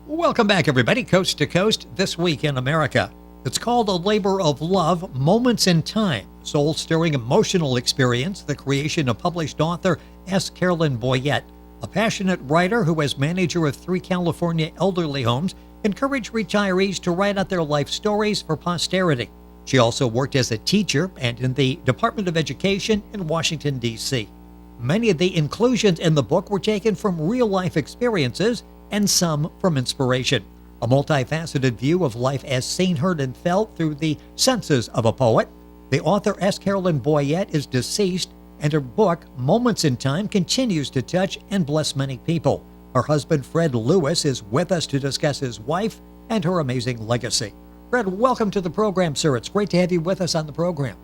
Welcome back, everybody, coast to coast, this week in America. It's called A Labor of Love, Moments in Time, soul-stirring emotional experience, the creation of published author S. Carolyn Boyette, a passionate writer who, as manager of 3 California elderly homes, encouraged retirees to write out their life stories for posterity. She also worked as a teacher and in the Department of Education in Washington, D.C. Many of the inclusions in the book were taken from real-life experiences and some from inspiration. A multifaceted view of life as seen, heard, and felt through the senses of a poet. The author S. Carolyn Boyette is deceased, and her book, Moments in Time, continues to touch and bless many people. Her husband, Fred Lewis, is with us to discuss his wife and her amazing legacy. Fred, welcome to the program, sir. It's great to have you with us on the program.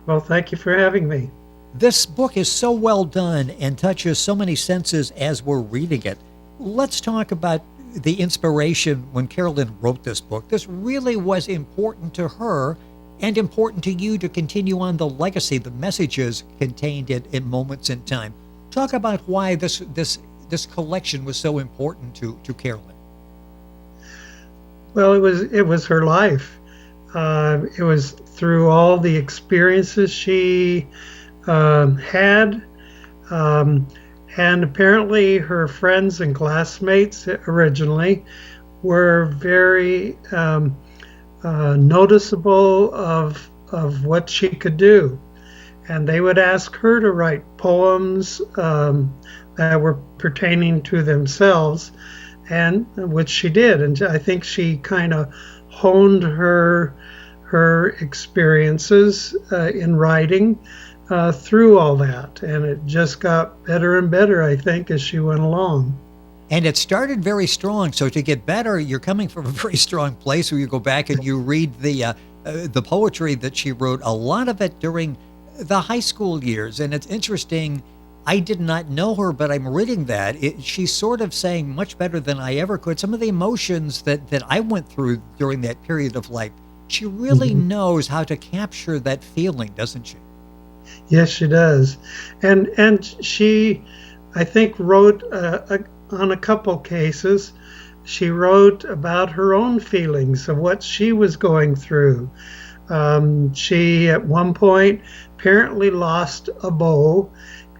Well, thank you for having me. This book is so well done and touches so many senses as we're reading it. Let's talk about the inspiration when Carolyn wrote this book. This really was important to her and important to you to continue on the legacy, the messages contained in Moments in Time. Talk about why this collection was so important to Carolyn. Well, it was her life. It was through all the experiences she had. And apparently her friends and classmates originally were very noticeable of what she could do. And they would ask her to write poems that were pertaining to themselves, and which she did. And I think she kind of honed her experiences in writing through all that, and it just got better and better, I think, as she went along. And it started very strong, so to get better, you're coming from a very strong place where you go back and you read the poetry that she wrote, a lot of it during the high school years. And it's interesting, I did not know her, but I'm reading that. She's sort of saying much better than I ever could. Some of the emotions that I went through during that period of life, she really knows how to capture that feeling, doesn't she? Yes, she does. And she, I think, wrote on a couple cases, she wrote about her own feelings of what she was going through. She, at one point, apparently lost a beau,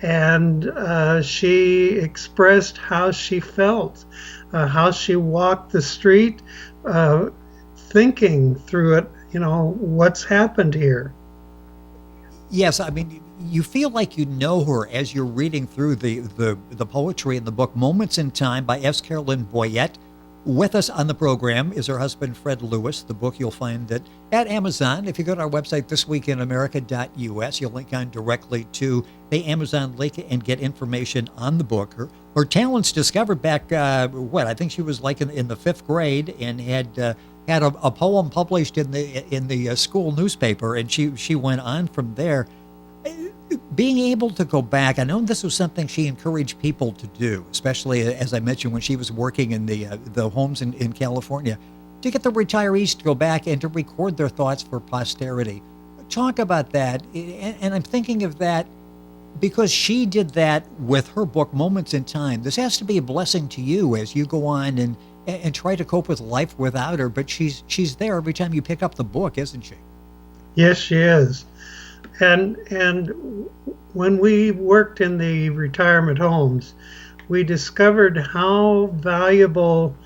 and she expressed how she felt, how she walked the street, thinking through it, what's happened here. Yes, I mean, you feel like you know her as you're reading through the poetry in the book, Moments in Time by S. Carolyn Boyette. With us on the program is her husband, Fred Lewis. The book you'll find at Amazon. If you go to our website, thisweekinamerica.us, you'll link on directly to the Amazon link and get information on the book. Her talents discovered back, I think she was like in the 5th grade and had a poem published in the school newspaper, and she went on from there. Being able to go back, I know this was something she encouraged people to do, especially, as I mentioned, when she was working in the homes in California, to get the retirees to go back and to record their thoughts for posterity. Talk about that, and I'm thinking of that because she did that with her book, Moments in Time. This has to be a blessing to you as you go on and try to cope with life without her, but she's there every time you pick up the book, isn't she? Yes, she is. And when we worked in the retirement homes, we discovered how valuable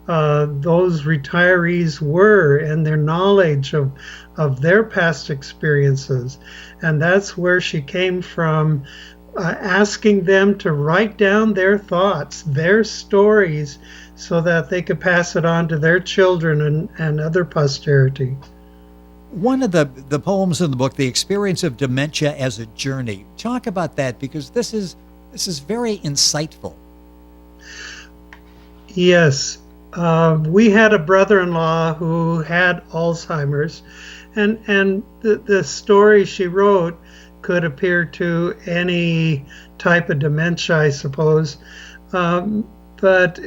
those retirees were and their knowledge of their past experiences. And that's where she came from, asking them to write down their thoughts, their stories, so that they could pass it on to their children and other posterity. One of the poems in the book, The Experience of Dementia as a Journey. Talk about that, because this is very insightful. Yes. We had a brother-in-law who had Alzheimer's, and the story she wrote could appear to any type of dementia, I suppose. But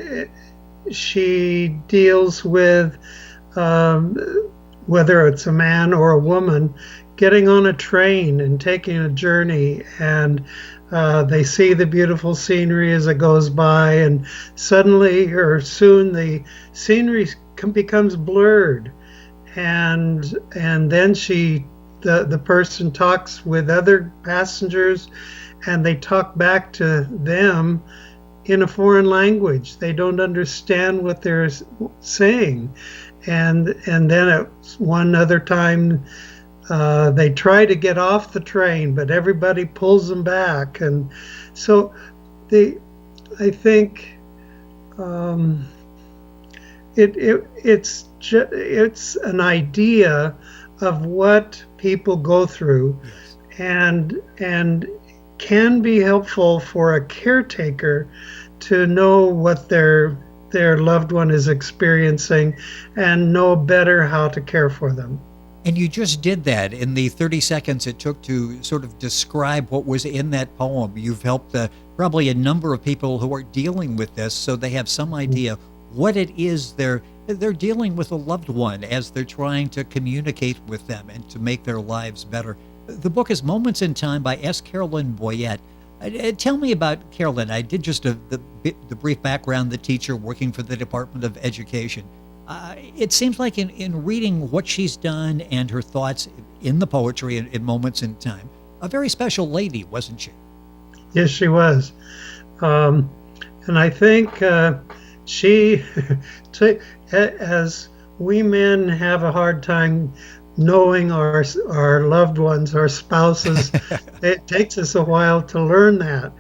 she deals with whether it's a man or a woman getting on a train and taking a journey, and They see the beautiful scenery as it goes by, and suddenly or soon the scenery becomes blurred, and then the person talks with other passengers, and they talk back to them in a foreign language. They don't understand what they're saying, and then at one other time they try to get off the train, but everybody pulls them back, and so I think it's an idea of what people go through, and can be helpful for a caretaker to know what their loved one is experiencing and know better how to care for them. And you just did that in the 30 seconds it took to sort of describe what was in that poem. You've helped probably a number of people who are dealing with this, so they have some idea what it is they're dealing with a loved one as they're trying to communicate with them and to make their lives better. The book is Moments in Time by S. Carolyn Boyette. Tell me about Carolyn. I did just the brief background, the teacher working for the Department of Education. It seems like in reading what she's done and her thoughts in the poetry in Moments in Time, a very special lady, wasn't she? Yes, she was. And I think she, as we men have a hard time knowing our loved ones, our spouses, it takes us a while to learn that.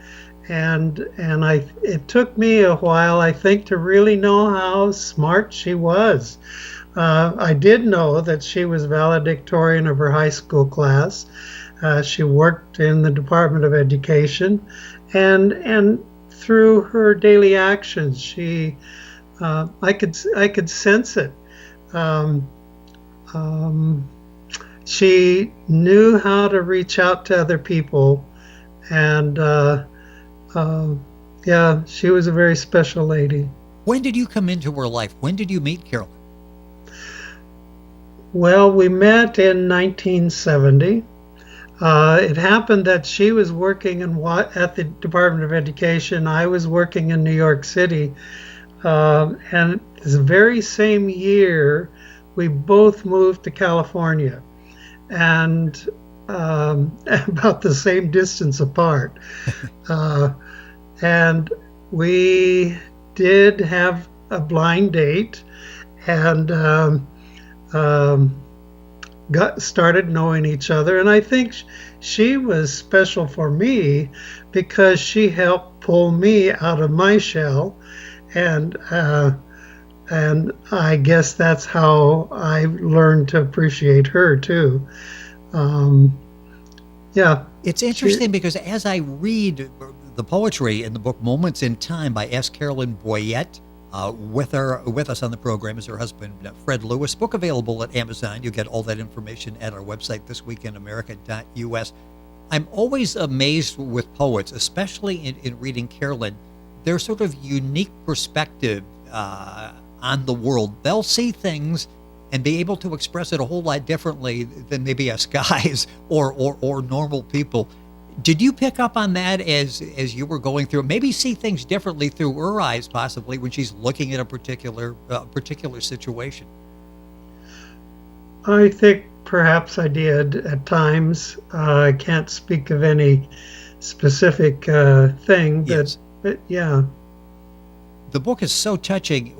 And it took me a while, I think, to really know how smart she was. I did know that she was valedictorian of her high school class. She worked in the Department of Education, and through her daily actions, I could sense it. She knew how to reach out to other people, and yeah, she was a very special lady. When did you come into her life? When did you meet Carolyn? Well, we met in 1970. It happened that she was working at the Department of Education. I was working in New York City. And this very same year, we both moved to California, and about the same distance apart. And we did have a blind date, and got started knowing each other. And I think she was special for me because she helped pull me out of my shell, and I guess that's how I learned to appreciate her too. Yeah. It's interesting because as I read the poetry in the book Moments in Time by S. Carolyn Boyette, with us on the program is her husband, Fred Lewis. Book available at Amazon. You'll get all that information at our website, thisweekinamerica.us. I'm always amazed with poets, especially in reading Carolyn, their sort of unique perspective on the world. They'll see things and be able to express it a whole lot differently than maybe us guys or normal people. Did you pick up on that as you were going through? Maybe see things differently through her eyes, possibly when she's looking at a particular situation. I think perhaps I did at times. I can't speak of any specific thing, Yes. but yeah. The book is so touching.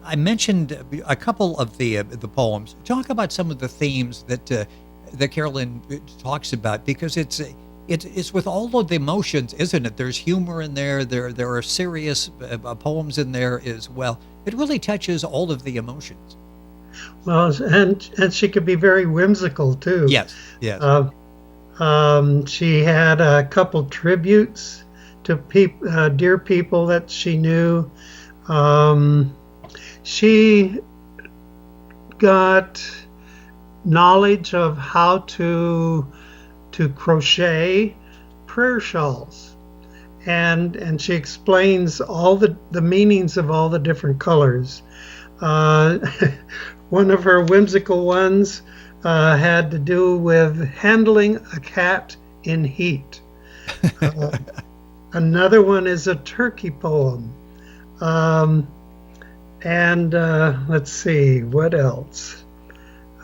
I mentioned a couple of the poems. Talk about some of the themes that Carolyn talks about, because it's with all of the emotions, isn't it? There's humor in there. There are serious poems in there as well. It really touches all of the emotions. Well, and she could be very whimsical too. Yes. She had a couple tributes to dear people that she knew. She got knowledge of how to crochet prayer shawls, and she explains all the meanings of all the different colors. One of her whimsical ones had to do with handling a cat in heat. Another one is a turkey poem. Um, and let's see, what else?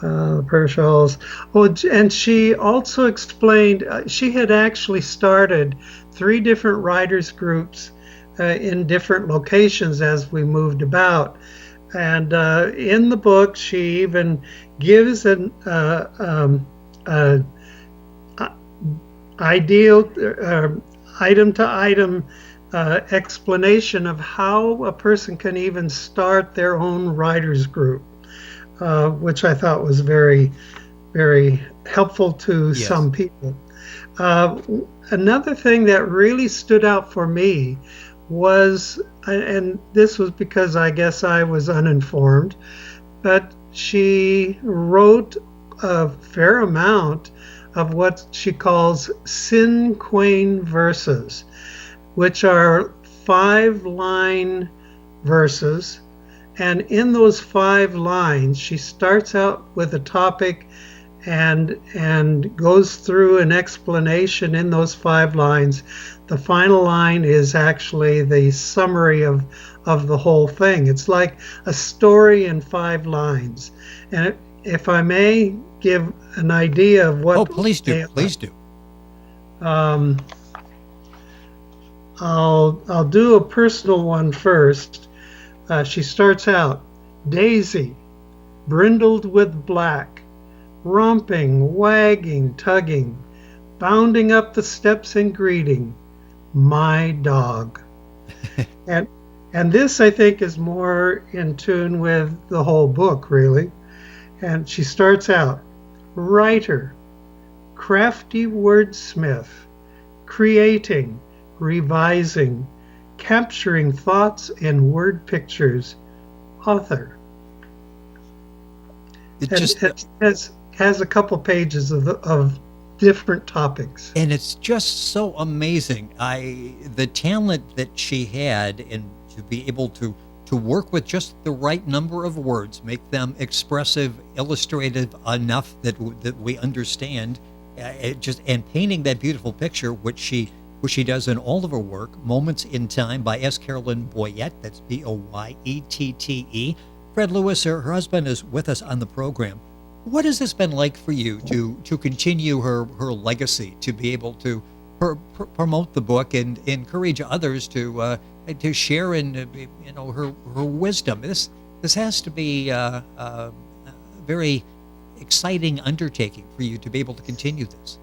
Shawls. Oh, and she also explained she had actually started 3 different writers groups in different locations as we moved about. And in the book, she even gives an ideal item to item explanation of how a person can even start their own writers group, which I thought was very, very helpful to Yes. some people. Another thing that really stood out for me was, and this was because I guess I was uninformed, but she wrote a fair amount of what she calls cinquain verses, which are 5-line verses. And in those 5 lines, she starts out with a topic and goes through an explanation in those 5 lines. The final line is actually the summary of the whole thing. It's like a story in 5 lines. And if I may give an idea of what... Oh, please do. Please do. I'll do a personal one first. She starts out, Daisy, brindled with black, romping, wagging, tugging, bounding up the steps in greeting, my dog. and this, I think, is more in tune with the whole book, really. And she starts out, writer, crafty wordsmith, creating, revising, capturing thoughts in word pictures, author. It has a couple pages of different topics. And it's just so amazing. The talent that she had, and to be able to work with just the right number of words, make them expressive, illustrative enough that we understand, and painting that beautiful picture, which she does in all of her work. Moments in Time by S. Carolyn Boyette. That's Boyette. Fred Lewis, her husband, is with us on the program. What has this been like for you to continue her legacy, to be able to promote the book and encourage others to share in her wisdom? This has to be a very exciting undertaking for you to be able to continue this.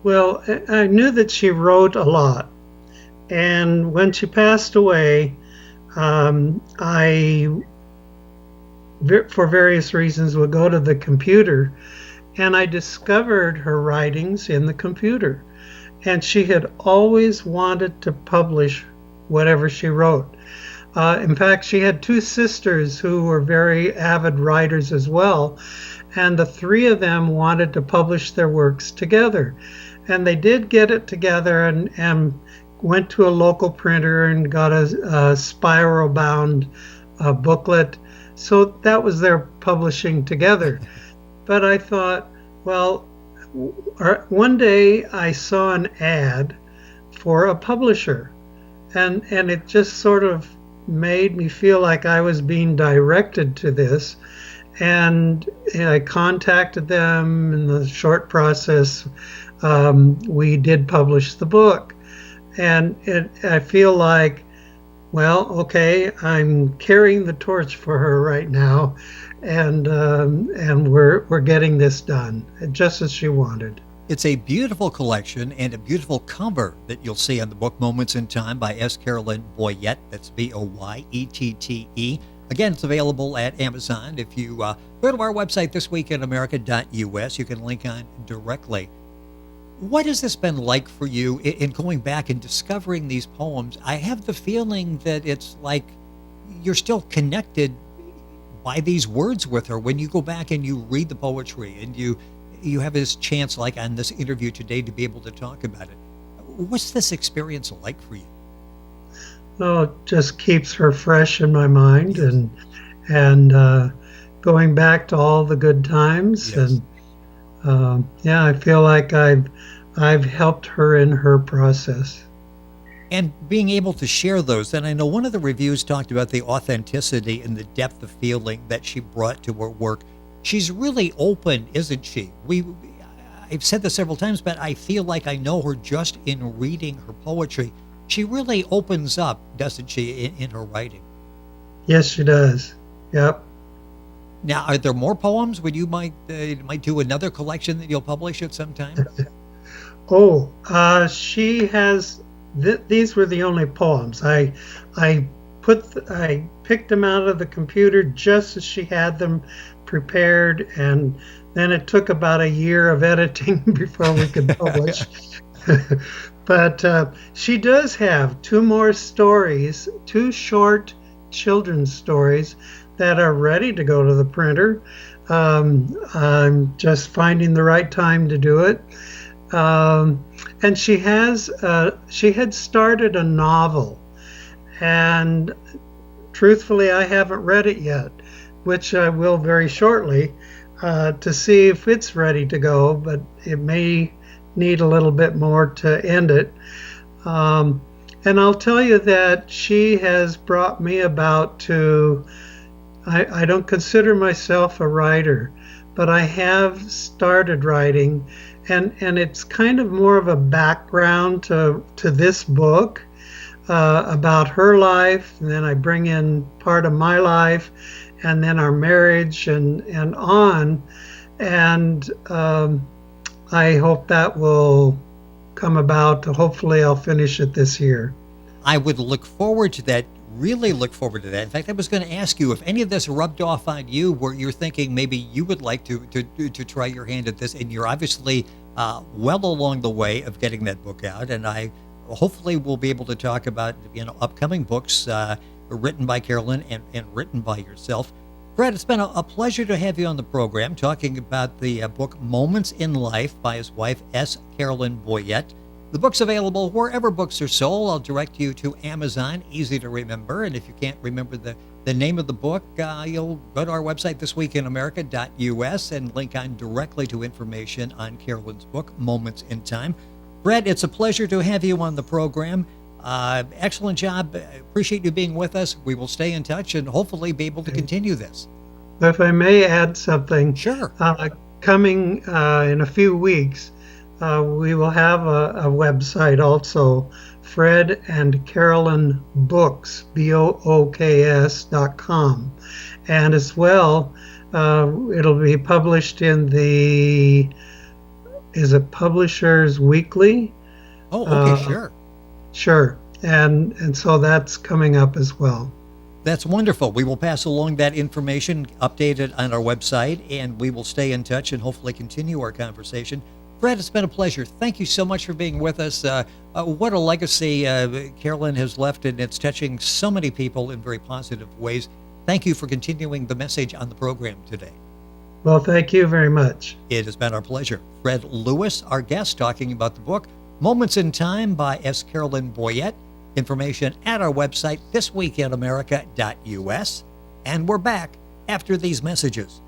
Well, I knew that she wrote a lot, and when she passed away, I, for various reasons, would go to the computer, and I discovered her writings in the computer. And she had always wanted to publish whatever she wrote. In fact, she had 2 sisters who were very avid writers as well, and the 3 of them wanted to publish their works together. And they did get it together and went to a local printer and got a spiral-bound booklet. So that was their publishing together. But I thought, well, one day I saw an ad for a publisher, and it just sort of made me feel like I was being directed to this. And I contacted them in the short process. We did publish the book, and I feel like, well, okay, I'm carrying the torch for her right now, and we're getting this done just as she wanted. It's a beautiful collection and a beautiful cover that you'll see on the book Moments in Time by S. Carolyn Boyette. That's Boyette. Again, it's available at Amazon. If you go to our website, thisweekinamerica.us, you can link on directly. What has this been like for you in going back and discovering these poems? I have the feeling that it's like you're still connected by these words with her when you go back and you read the poetry, and you have this chance, like on this interview today, to be able to talk about it. What's this experience like for you? Oh, it just keeps her fresh in my mind, and going back to all the good times. Yes. And I feel like I've helped her in her process. and being able to share those. And I know one of the reviews talked about the authenticity and the depth of feeling that she brought to her work. She's really open, isn't she? I've said this several times, but I feel like I know her just in reading her poetry. She really opens up, doesn't she, in her writing? Yes, she does. Yep. Now, are there more poems? Would you might do another collection that you'll publish at some time? She has. These were the only poems. I picked them out of the computer just as she had them prepared, and then it took about a year of editing before we could publish. But she does have two more stories, two short children's stories that are ready to go to the printer. I'm just finding the right time to do it. And she had started a novel, and truthfully, I haven't read it yet, which I will very shortly, to see if it's ready to go, but it may need a little bit more to end it. And I'll tell you that she has brought me about to, I don't consider myself a writer, but I have started writing, and it's kind of more of a background to this book about her life, and then I bring in part of my life, and then our marriage, and on, and I hope that will come about. Hopefully I'll finish it this year. I would look forward to that, really look forward to that. In fact, I was going to ask you if any of this rubbed off on you where you're thinking maybe you would like to try your hand at this, and you're obviously well along the way of getting that book out, and I hopefully will be able to talk about upcoming books written by Carolyn and written by yourself. Fred, it's been a pleasure to have you on the program talking about the book Moments in Life by his wife, S. Carolyn Boyette. The book's available wherever books are sold. I'll direct you to Amazon, easy to remember. And if you can't remember the name of the book, you'll go to our website, thisweekinamerica.us, and link on directly to information on Carolyn's book, Moments in Time. Fred, it's a pleasure to have you on the program. Excellent job. Appreciate you being with us. We will stay in touch and hopefully be able to continue this. If I may add something. Sure. Coming in a few weeks, we will have a website also, Fred and Carolyn Books, BOOKS.com. And as well, it'll be published in is it Publishers Weekly? Oh, okay, sure. Sure. And so that's coming up as well. That's wonderful. We will pass along that information, updated on our website, and we will stay in touch and hopefully continue our conversation. Fred, it's been a pleasure. Thank you so much for being with us. What a legacy Carolyn has left, and it's touching so many people in very positive ways. Thank you for continuing the message on the program today. Well, thank you very much. It has been our pleasure. Fred Lewis, our guest, talking about the book Moments in Time by S. Carolyn Boyette. Information at our website, thisweekinamerica.us. And we're back after these messages.